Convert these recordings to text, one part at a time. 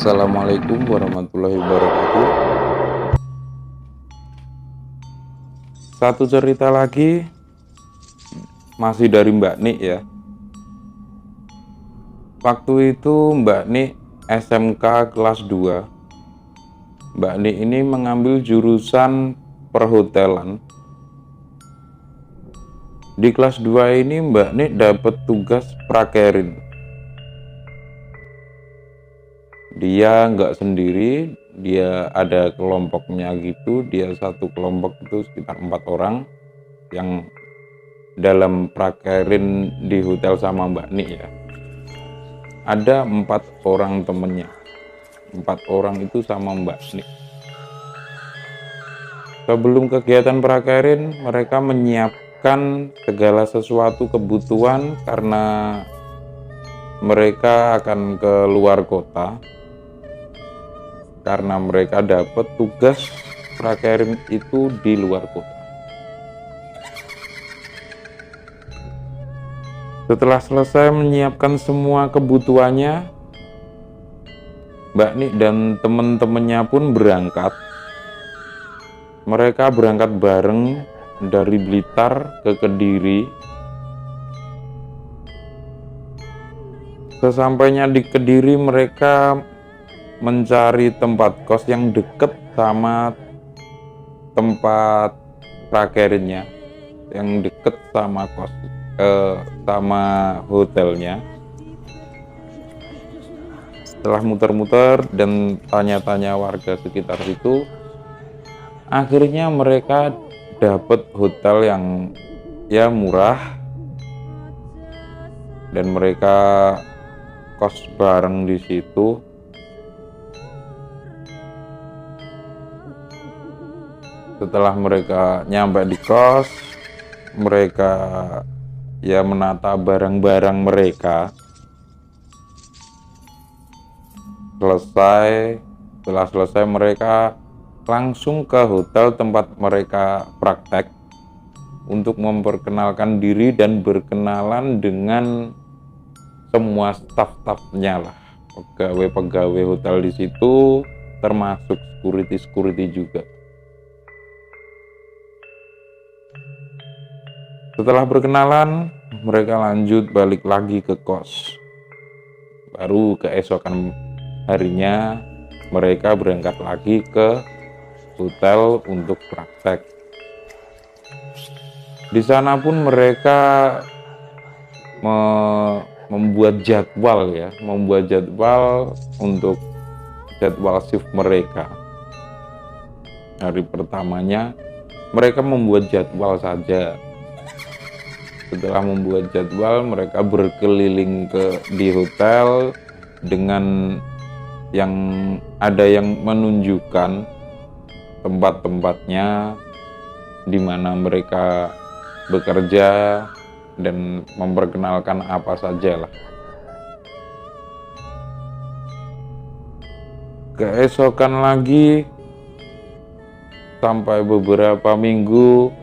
Assalamualaikum warahmatullahi wabarakatuh. Satu cerita lagi, masih dari Mbak Nik ya. Waktu itu Mbak Nik SMK kelas 2. Mbak Nik ini mengambil jurusan perhotelan. Di kelas 2 ini Mbak Nik dapat tugas prakerin. Dia nggak sendiri, dia ada kelompoknya gitu. Dia satu kelompok itu sekitar 4 orang yang dalam prakerin di hotel sama Mbak Nik ya. Ada 4 orang temennya, 4 orang itu sama Mbak Nik. Sebelum kegiatan prakerin, mereka menyiapkan segala sesuatu kebutuhan karena mereka akan ke luar kota. Karena mereka dapat tugas prakerin itu di luar kota. Setelah selesai menyiapkan semua kebutuhannya, Mbak Nik dan teman-temannya pun berangkat. Mereka berangkat bareng dari Blitar ke Kediri. Sesampainya di Kediri, mereka mencari tempat kos yang dekat sama tempat prakerinnya, yang dekat sama sama hotelnya. Setelah muter-muter dan tanya-tanya warga sekitar situ, akhirnya mereka dapat hotel yang ya murah, dan mereka kos bareng di situ. Setelah mereka nyampe di kos, mereka ya menata barang-barang mereka. Setelah selesai mereka langsung ke hotel tempat mereka praktek untuk memperkenalkan diri dan berkenalan dengan semua staf-stafnya lah, pegawai-pegawai hotel di situ, termasuk security juga. Setelah berkenalan, mereka lanjut balik lagi ke kos. Baru keesokan harinya, mereka berangkat lagi ke hotel untuk praktek. Di sana pun mereka membuat jadwal untuk jadwal shift mereka. Hari pertamanya, mereka membuat jadwal saja. Setelah membuat jadwal, mereka berkeliling di hotel dengan yang menunjukkan tempat-tempatnya di mana mereka bekerja dan memperkenalkan apa saja lah. Keesokan lagi, sampai beberapa minggu,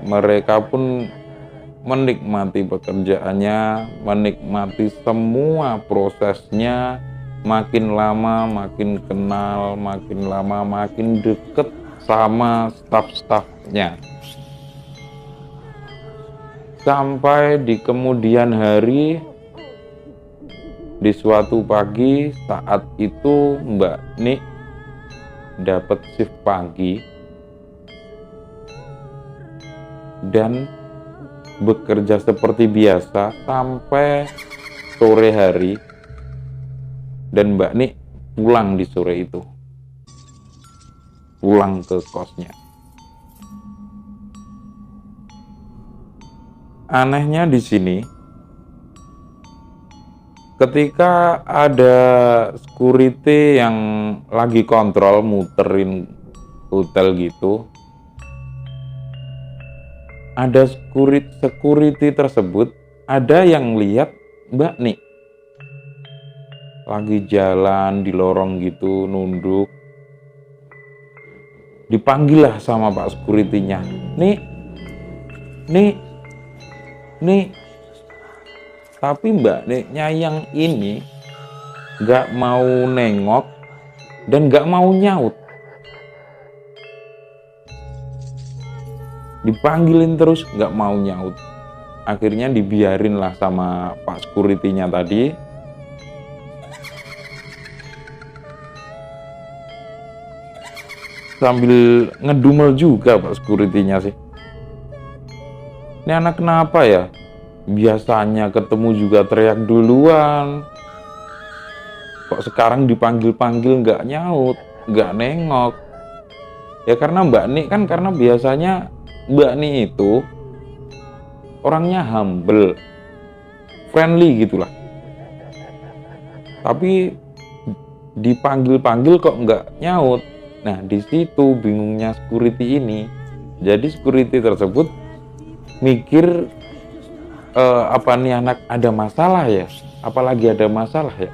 mereka pun menikmati pekerjaannya, menikmati semua prosesnya. Makin lama makin kenal, makin lama makin deket sama staf-stafnya. Sampai di kemudian hari, di suatu pagi, saat itu Mbak Nik dapat shift pagi dan bekerja seperti biasa sampai sore hari, dan Mbak Nik pulang di sore itu, pulang ke kosnya. Anehnya di sini, ketika ada security yang lagi kontrol muterin hotel gitu, ada security tersebut ada yang lihat Mbak Nik lagi jalan di lorong gitu, nunduk. Dipanggil lah sama Pak security-nya, Nik. Tapi Mbak Niknya yang ini nggak mau nengok, dan nggak mau nyaut. Dipanggilin terus nggak mau nyaut. Akhirnya dibiarin lah sama Pak Security-nya tadi. Sambil ngedumel juga Pak Security-nya sih. Ini anak kenapa ya? Biasanya ketemu juga teriak duluan. Kok sekarang dipanggil-panggil nggak nyaut, nggak nengok. Ya karena Mbak Nik kan, karena biasanya Mbak Nik itu orangnya humble, friendly gitulah. Tapi dipanggil-panggil kok nggak nyaut. Nah di situ bingungnya security ini. Jadi security tersebut mikir, apa nih anak ada masalah ya? Apalagi ada masalah ya?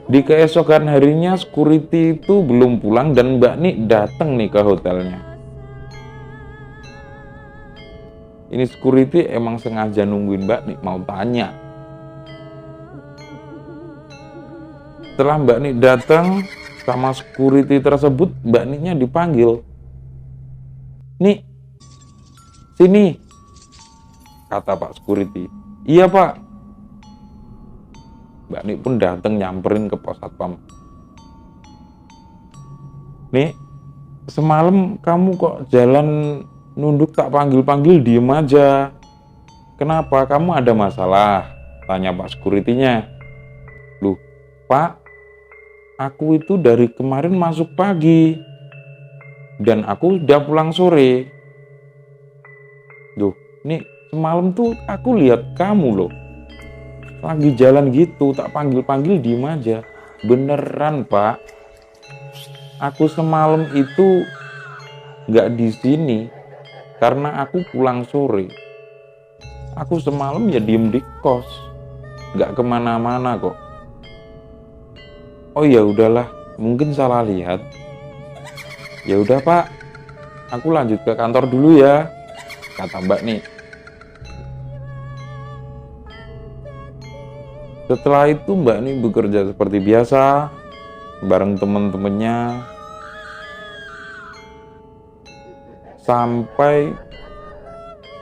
Di keesokan harinya security itu belum pulang dan Mbak Nik datang nih ke hotelnya. Ini security emang sengaja nungguin Mbak Nik mau tanya. Setelah Mbak Nik datang sama security tersebut, Mbak Niknya dipanggil. "Nik, sini," kata Pak Security. "Iya Pak." Mbak Nik pun datang nyamperin ke pos satpam. "Nik, semalam kamu kok jalan nunduk tak panggil-panggil diem aja. Kenapa? Kamu ada masalah?" tanya Pak Security-nya. "Loh, Pak, aku itu dari kemarin masuk pagi dan aku udah pulang sore." "Loh, nih semalam tuh aku lihat kamu loh. Lagi jalan gitu, tak panggil-panggil diem aja." "Beneran Pak, aku semalam itu nggak di sini karena aku pulang sore. Aku semalam ya diem di kos, nggak kemana-mana kok." "Oh ya udahlah, mungkin salah lihat." "Ya udah Pak, aku lanjut ke kantor dulu ya," kata Mbak Nik. Setelah itu Mbak Nik bekerja seperti biasa bareng teman-temannya sampai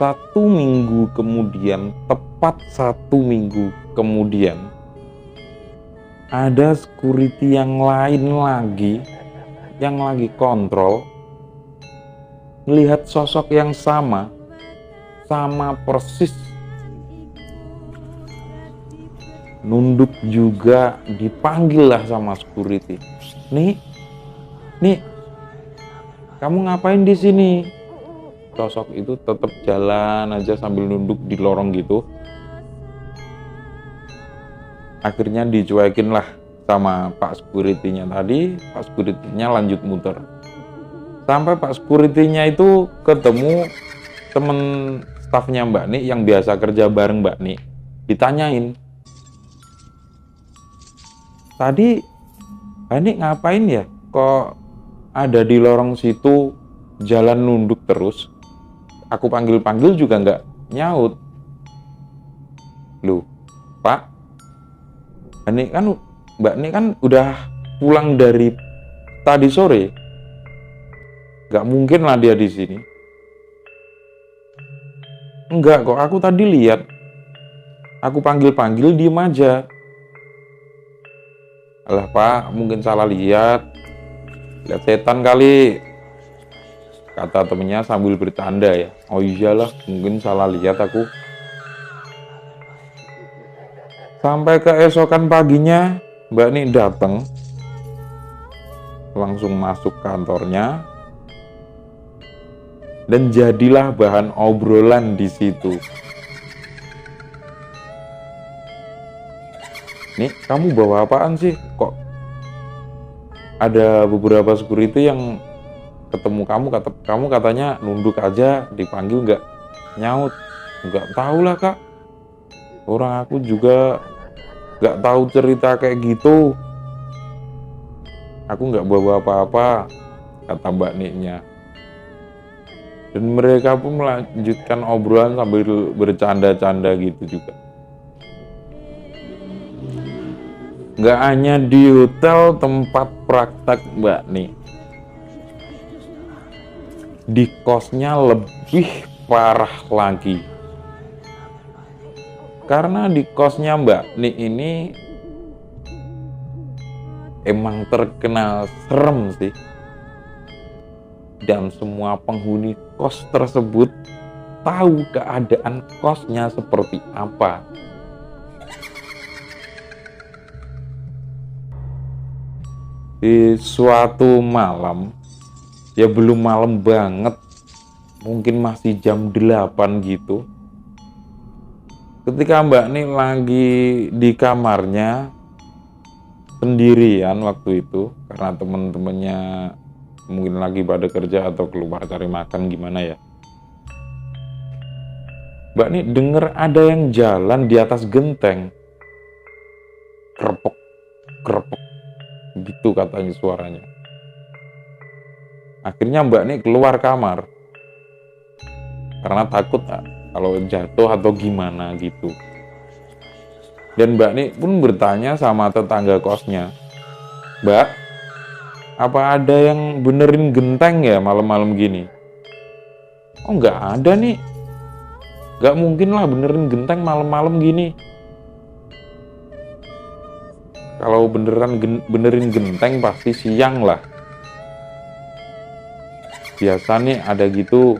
1 minggu kemudian, tepat 1 minggu kemudian, ada security yang lain lagi yang lagi kontrol melihat sosok yang sama persis. Nunduk juga, dipanggil lah sama security. "Nih, kamu ngapain di sini?" Sosok itu tetap jalan aja sambil nunduk di lorong gitu. Akhirnya dicuekin lah sama Pak Security-nya tadi. Pak Security-nya lanjut muter. Sampai Pak Security-nya itu ketemu temen stafnya Mbak Nik yang biasa kerja bareng Mbak Nik. Ditanyain, "Tadi Mbak Nik ngapain ya? Kok ada di lorong situ jalan nunduk terus? Aku panggil-panggil juga nggak nyaut." "Loh, Pak, Mbak Nik kan udah pulang dari tadi sore. Nggak mungkin lah dia di sini." "Enggak kok, aku tadi lihat. Aku panggil-panggil diem aja." "Alah Pak, mungkin salah lihat setan kali," kata temennya sambil bercanda ya. "Oh iyalah, mungkin salah lihat aku." Sampai keesokan paginya Mbak Nik datang, langsung masuk kantornya, dan jadilah bahan obrolan di situ. "Nih, kamu bawa apaan sih? Kok ada beberapa security yang ketemu kamu katanya nunduk aja, dipanggil nggak nyaut." "Nggak tahu lah Kak, orang aku juga nggak tahu cerita kayak gitu. Aku nggak bawa apa-apa," kata Mbak Niknya. Dan mereka pun melanjutkan obrolan sambil bercanda-canda gitu juga. Nggak hanya di hotel tempat praktek Mbak nih, di kosnya lebih parah lagi. Karena di kosnya Mbak Nik ini emang terkenal serem sih. Dan semua penghuni kos tersebut tahu keadaan kosnya seperti apa. Di suatu malam, ya belum malam banget, mungkin masih jam 8 gitu. Ketika Mbak Nik lagi di kamarnya sendirian waktu itu, karena teman-temannya mungkin lagi pada kerja atau keluar cari makan gimana ya. Mbak Nik denger ada yang jalan di atas genteng. Krepek, krepek, gitu katanya suaranya. Akhirnya Mbak Nik keluar kamar karena takut kalau jatuh atau gimana gitu. Dan Mbak Nik pun bertanya sama tetangga kosnya, "Mbak, apa ada yang benerin genteng ya malam-malam gini?" "Oh, nggak ada nih, nggak mungkin lah benerin genteng malam-malam gini. Kalau benerin genteng pasti siang lah. Biasa nih ada gitu,"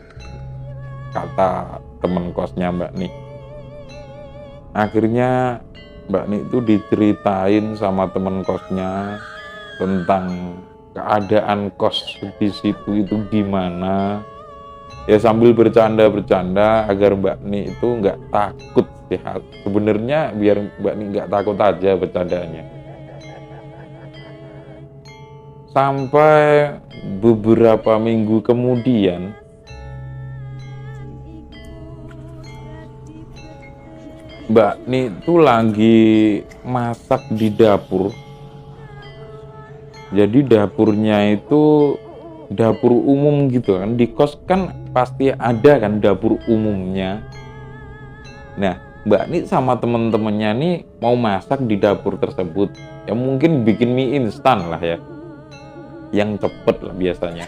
kata temen kosnya Mbak Nik. Akhirnya Mbak Nik itu diceritain sama temen kosnya tentang keadaan kos di situ itu gimana. Ya sambil bercanda-bercanda agar Mbak Nik itu nggak takut sih. Sebenarnya biar Mbak Nik nggak takut aja bercandanya. Sampai beberapa minggu kemudian, Mbak Nik tuh lagi masak di dapur. Jadi dapurnya itu dapur umum gitu kan. Di kos kan pasti ada kan dapur umumnya. Nah, Mbak Nik sama temen-temennya nih mau masak di dapur tersebut. Ya mungkin bikin mie instan lah ya, yang cepet lah biasanya.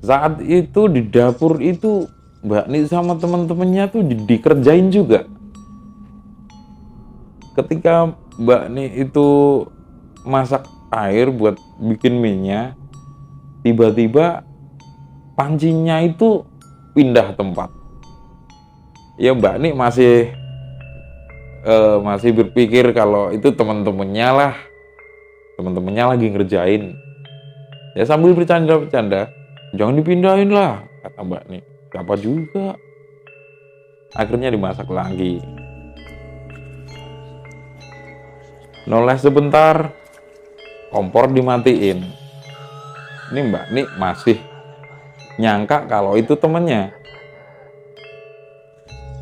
Saat itu di dapur itu Mbak Nik sama teman-temannya tuh dikerjain juga. Ketika Mbak Nik itu masak air buat bikin mie-nya, tiba-tiba pancinya itu pindah tempat. Ya Mbak Nik masih berpikir kalau itu teman-temannya lah, teman-temannya lagi ngerjain. Ya sambil bercanda-bercanda, "Jangan dipindahin lah," kata Mbak Nik. "Siapa juga." Akhirnya dimasak lagi. Noleh sebentar, kompor dimatiin. Ini Mbak Nik masih nyangka kalau itu temennya.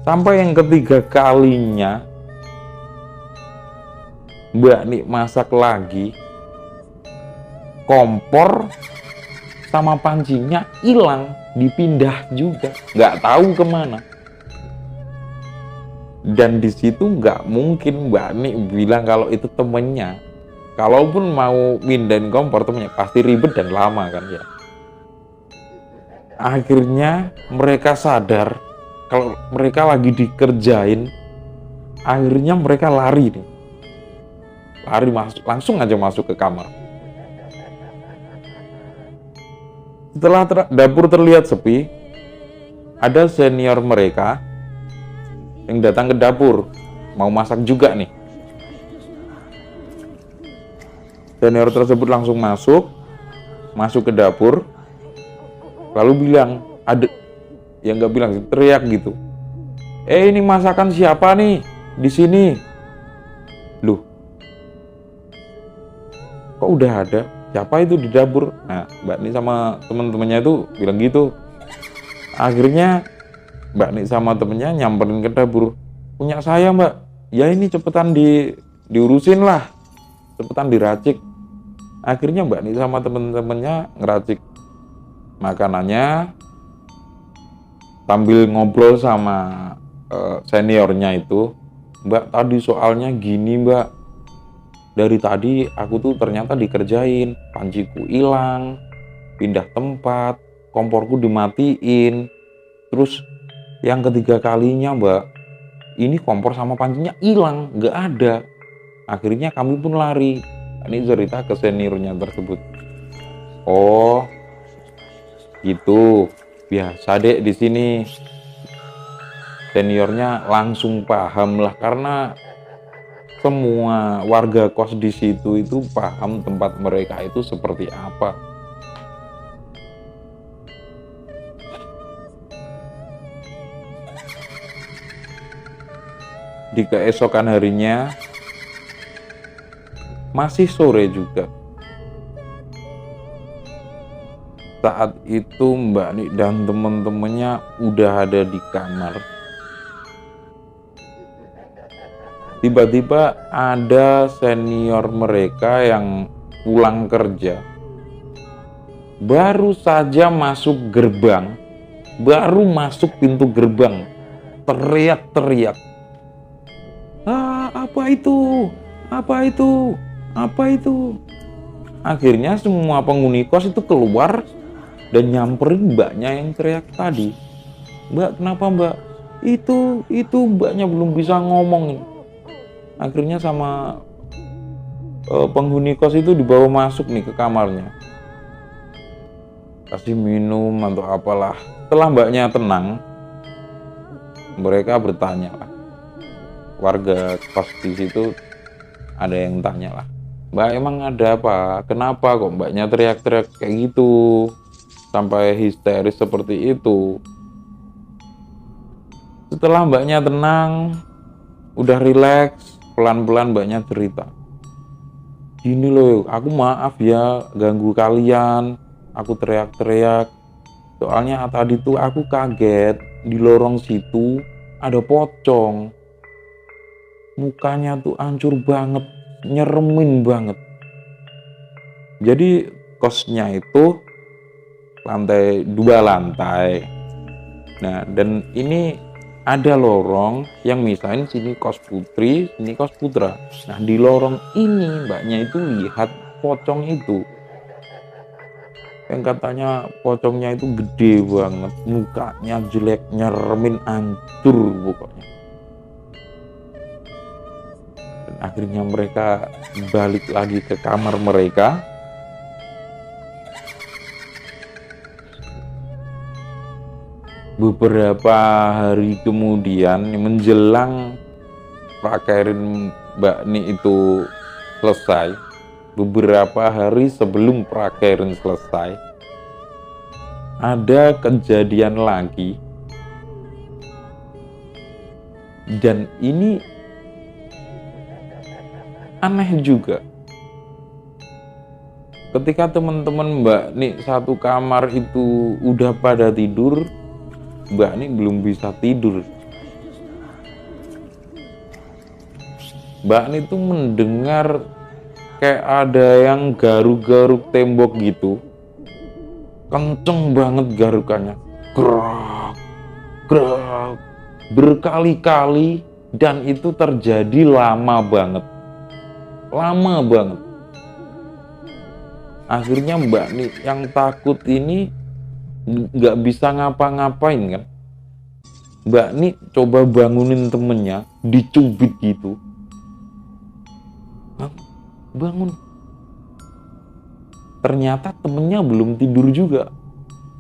Sampai yang ketiga kalinya Mbak Nik masak lagi, kompor sama pancinya hilang, dipindah juga, nggak tahu kemana. Dan di situ nggak mungkin Mbak Nik bilang kalau itu temennya. Kalaupun mau pindahin kompor temennya pasti ribet dan lama kan ya. Akhirnya mereka sadar kalau mereka lagi dikerjain. Akhirnya mereka lari nih. Lari langsung aja masuk ke kamar. Setelah dapur terlihat sepi, ada senior mereka yang datang ke dapur, mau masak juga nih. Senior tersebut langsung masuk ke dapur, lalu bilang, nggak bilang, teriak gitu. Ini masakan siapa nih di sini?" "Loh, kok udah ada? Siapa itu di dapur?" Nah, Mbak Nik sama teman-temannya itu bilang gitu. Akhirnya Mbak Nik sama temennya nyamperin ke dapur. "Punya saya, Mbak." "Ya ini cepetan diurusin lah, cepetan diracik." Akhirnya Mbak Nik sama temen-temennya ngeracik makanannya sambil ngobrol sama seniornya itu. Mbak, tadi soalnya gini Mbak, dari tadi aku tuh ternyata dikerjain, panciku hilang, pindah tempat, komporku dimatiin, terus yang ketiga kalinya Mbak, ini kompor sama pancinya hilang, nggak ada. Akhirnya kami pun lari. Ini cerita ke seniornya tersebut. Oh, gitu. Biasa dek di sini. Seniornya langsung paham lah, karena semua warga kos di situ itu paham tempat mereka itu seperti apa. Di keesokan harinya, masih sore juga, saat itu Mbak Nik dan temen-temennya udah ada di kamar. Tiba-tiba ada senior mereka yang pulang kerja, baru saja masuk gerbang, baru masuk pintu gerbang, teriak-teriak, apa itu? Apa itu? Apa itu? Akhirnya semua penghuni kos itu keluar dan nyamperin mbaknya yang teriak tadi. Mbak, kenapa mbak? Itu mbaknya belum bisa ngomong. Akhirnya sama penghuni kos itu dibawa masuk nih ke kamarnya. Kasih minum atau apalah. Setelah mbaknya tenang, mereka bertanya lah. Warga kos di situ ada yang tanya lah, Mbak, emang ada apa? Kenapa kok mbaknya teriak-teriak kayak gitu? Sampai histeris seperti itu. Setelah mbaknya tenang, udah rileks, pelan-pelan mbaknya cerita. Gini loh, aku maaf ya ganggu kalian. Aku teriak-teriak. Soalnya tadi tuh aku kaget, di lorong situ ada pocong. Mukanya tuh hancur banget, nyeremin banget. Jadi kosnya itu lantai 2 lantai. Nah, dan ini ada lorong yang misalnya sini kos putri, sini kos putra. Nah, di lorong ini mbaknya itu lihat pocong itu. Yang katanya pocongnya itu gede banget, mukanya jelek, nyeremin, hancur pokoknya. Dan akhirnya mereka balik lagi ke kamar mereka. Beberapa hari kemudian menjelang prakerin Mbak Ni itu selesai, beberapa hari sebelum prakerin selesai, ada kejadian lagi. Dan ini aneh juga. Ketika teman-teman Mbak Ni satu kamar itu udah pada tidur, Mbak Ni belum bisa tidur. Mbak Ni tuh mendengar kayak ada yang garuk-garuk tembok gitu. Kenceng banget garukannya. Gerak, gerak, berkali-kali, dan itu terjadi lama banget. Lama banget. Akhirnya Mbak Ni yang takut ini nggak bisa ngapa-ngapain kan. Mbak Ni coba bangunin temennya, dicubit gitu. Bangun. Ternyata temennya belum tidur juga.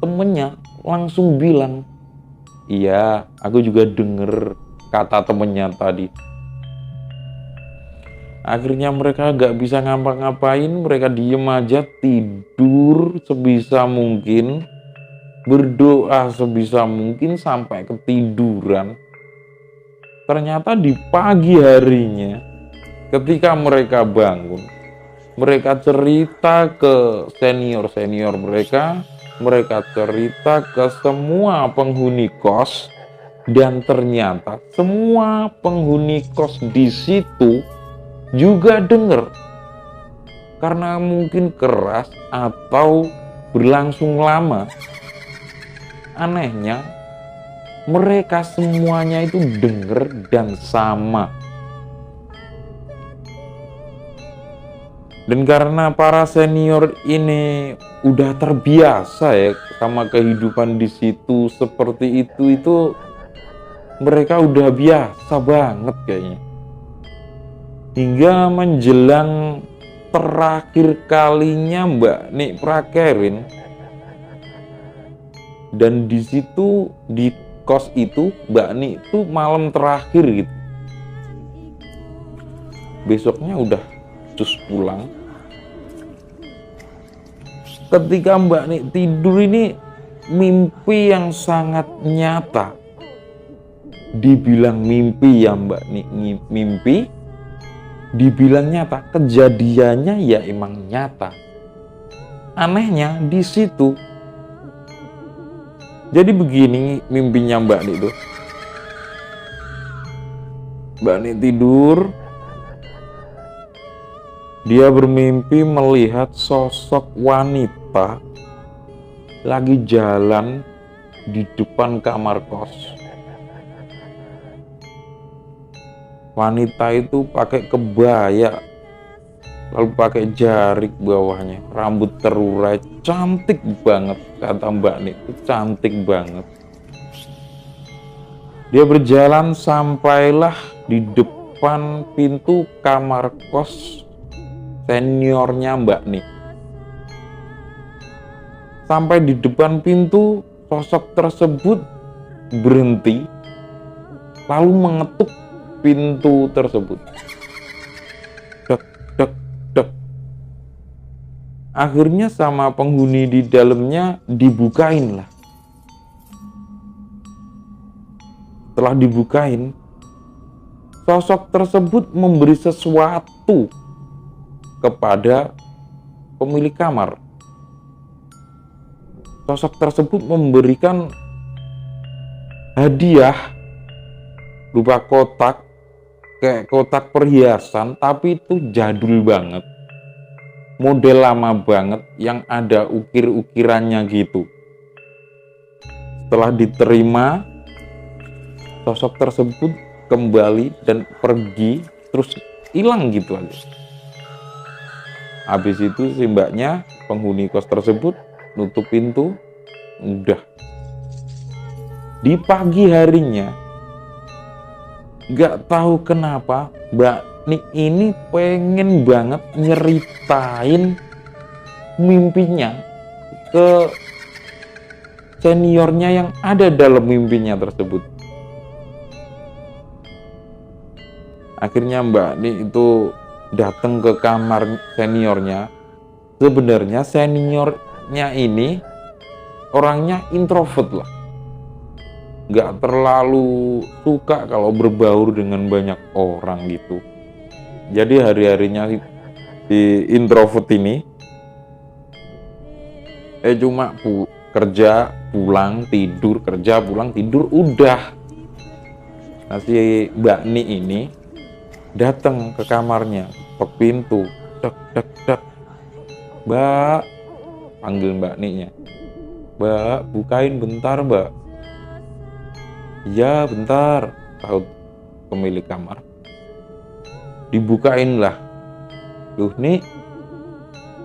Temennya langsung bilang, iya, aku juga denger kata temennya tadi. Akhirnya mereka gak bisa ngapa-ngapain, mereka diem aja, tidur sebisa mungkin, berdoa sebisa mungkin sampai ketiduran. Ternyata di pagi harinya, ketika mereka bangun, mereka cerita ke senior-senior mereka, mereka cerita ke semua penghuni kos, dan ternyata semua penghuni kos di situ juga dengar. Karena mungkin keras atau berlangsung lama, anehnya mereka semuanya itu dengar dan sama Dan karena para senior ini udah terbiasa ya sama kehidupan di situ seperti itu mereka udah biasa banget kayaknya. Hingga menjelang terakhir kalinya Mbak Nik prakerin, dan di situ di kos itu Mbak Nik tuh malam terakhir gitu. Besoknya udah cus pulang. Ketika Mbak Nik tidur ini mimpi yang sangat nyata. Dibilang mimpi ya Mbak Nik mimpi, dibilang nyata, kejadiannya ya emang nyata. Anehnya di situ. Jadi begini mimpinya Mbak Nik tuh. Mbak Nik tidur, dia bermimpi melihat sosok wanita lagi jalan di depan kamar kos. Wanita itu pakai kebaya, lalu pakai jarik bawahnya, rambut terurai, cantik banget, kata Mbak Nik, itu cantik banget. Dia berjalan sampailah di depan pintu kamar kos seniornya Mbak Nik. Sampai di depan pintu, sosok tersebut berhenti, lalu mengetuk pintu tersebut. Dek, dek, dek. Akhirnya sama penghuni di dalamnya dibukain lah. Setelah dibukain, sosok tersebut memberi sesuatu kepada pemilik kamar. Sosok tersebut memberikan hadiah berupa kotak, kayak kotak perhiasan, tapi itu jadul banget, model lama banget yang ada ukir-ukirannya gitu. Setelah diterima, sosok tersebut kembali dan pergi, terus hilang gitu aja. Habis itu si mbaknya, penghuni kos tersebut, nutup pintu, udah. Di pagi harinya, gak tahu kenapa Mbak Nik ini pengen banget nyeritain mimpinya ke seniornya yang ada dalam mimpinya tersebut. Akhirnya Mbak Nik itu datang ke kamar seniornya. Sebenarnya seniornya ini orangnya introvert lah, gak terlalu suka kalau berbaur dengan banyak orang gitu. Jadi hari-harinya si introvert ini cuma kerja pulang tidur, kerja pulang tidur, udah. Nah si Mbak Nik ini datang ke kamarnya, ketok pintu, dek dek dek. Mbak, panggil Mbak Niknya. Mbak, bukain bentar Mbak. Ya bentar, tahu pemilik kamar. Dibukain lah. Duh Nik,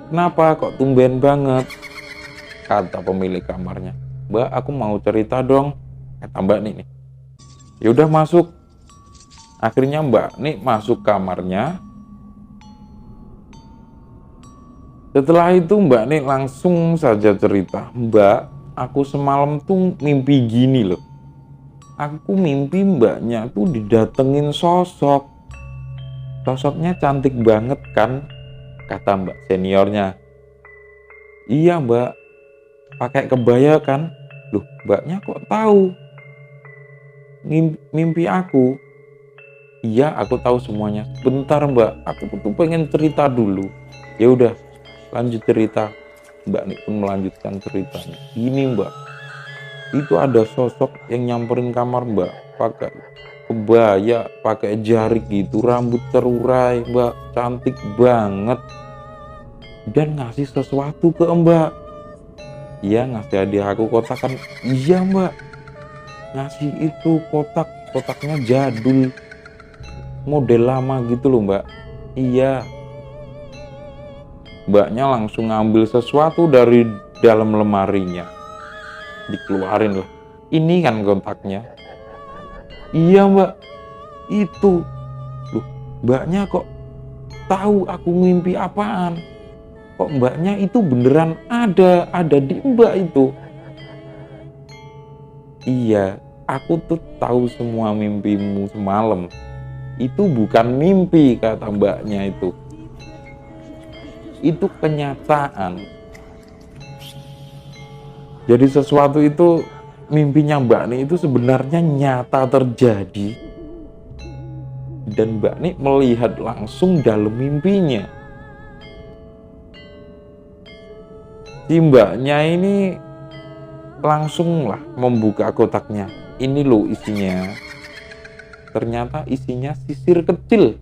kenapa kok tumben banget? Kata pemilik kamarnya. Mbak, aku mau cerita dong, kata Mbak Nik nih. Ya udah masuk. Akhirnya Mbak Nik masuk kamarnya. Setelah itu Mbak Nik langsung saja cerita. Mbak, aku semalam tuh mimpi gini loh. Aku mimpi mbaknya tuh didatengin sosok. Sosoknya cantik banget kan, kata mbak seniornya. Iya mbak, pakai kebaya kan. Loh mbaknya kok tahu mimpi aku? Iya aku tahu semuanya. Bentar mbak, aku tuh pengen cerita dulu. Ya udah, lanjut cerita. Mbak Nik pun melanjutkan ceritanya. Gini mbak, itu ada sosok yang nyamperin kamar mbak, pakai kebaya, pakai jarik gitu, rambut terurai mbak, cantik banget, dan ngasih sesuatu ke mbak. Iya ngasih hadiah aku kotak kan. Iya mbak, ngasih itu kotaknya jadul, model lama gitu loh mbak. Iya. Mbaknya langsung ngambil sesuatu dari dalam lemarinya, dikeluarin lah. Ini kan kontaknya. Iya mbak, itu. Loh, mbaknya kok tahu aku mimpi apaan? Kok mbaknya itu beneran ada di mbak itu? Iya, aku tuh tahu semua mimpimu semalam. Itu bukan mimpi, kata mbaknya itu. Itu kenyataan. Jadi sesuatu itu, mimpinya Mbak Ni itu sebenarnya nyata terjadi. Dan Mbak Ni melihat langsung dalam mimpinya. Si mbaknya ini langsung lah membuka kotaknya. Ini loh isinya. Ternyata isinya sisir kecil.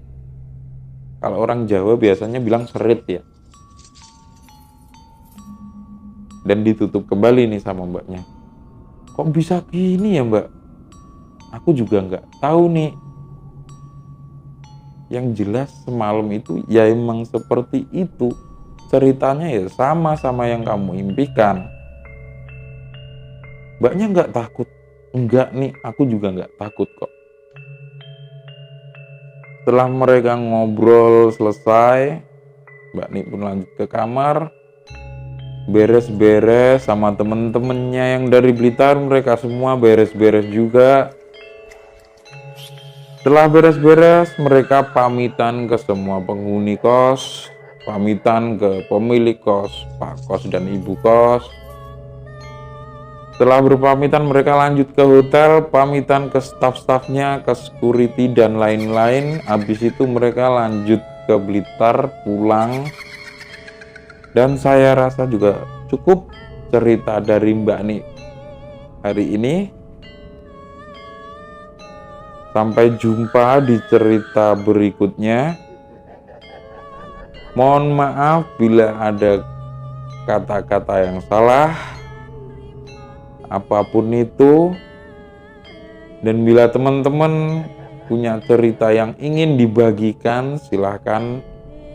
Kalau orang Jawa biasanya bilang serit ya. Dan ditutup kembali nih sama mbaknya. Kok bisa gini ya mbak? Aku juga nggak tahu nih. Yang jelas semalam itu ya emang seperti itu. Ceritanya ya sama yang kamu impikan. Mbaknya nggak takut? Enggak nih, aku juga nggak takut kok. Setelah mereka ngobrol selesai, Mbak Ni pun lanjut ke kamar. Beres-beres sama temen-temennya yang dari Blitar, mereka semua beres-beres juga. Setelah beres-beres, mereka pamitan ke semua penghuni kos, pamitan ke pemilik kos, Pak Kos dan Ibu Kos. Setelah berpamitan, mereka lanjut ke hotel, pamitan ke staf-stafnya, ke security dan lain-lain. Habis itu mereka lanjut ke Blitar, pulang. Dan saya rasa juga cukup cerita dari Mbak Ni hari ini. Sampai jumpa di cerita berikutnya. Mohon maaf bila ada kata-kata yang salah, apapun itu. Dan bila teman-teman punya cerita yang ingin dibagikan, silahkan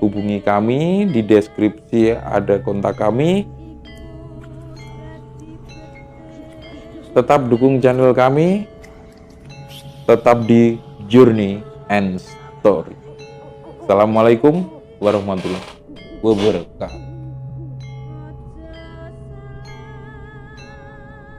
hubungi kami. Di deskripsi ada kontak kami. Tetap dukung channel kami. Tetap di Journey and Story. Assalamualaikum warahmatullahi wabarakatuh.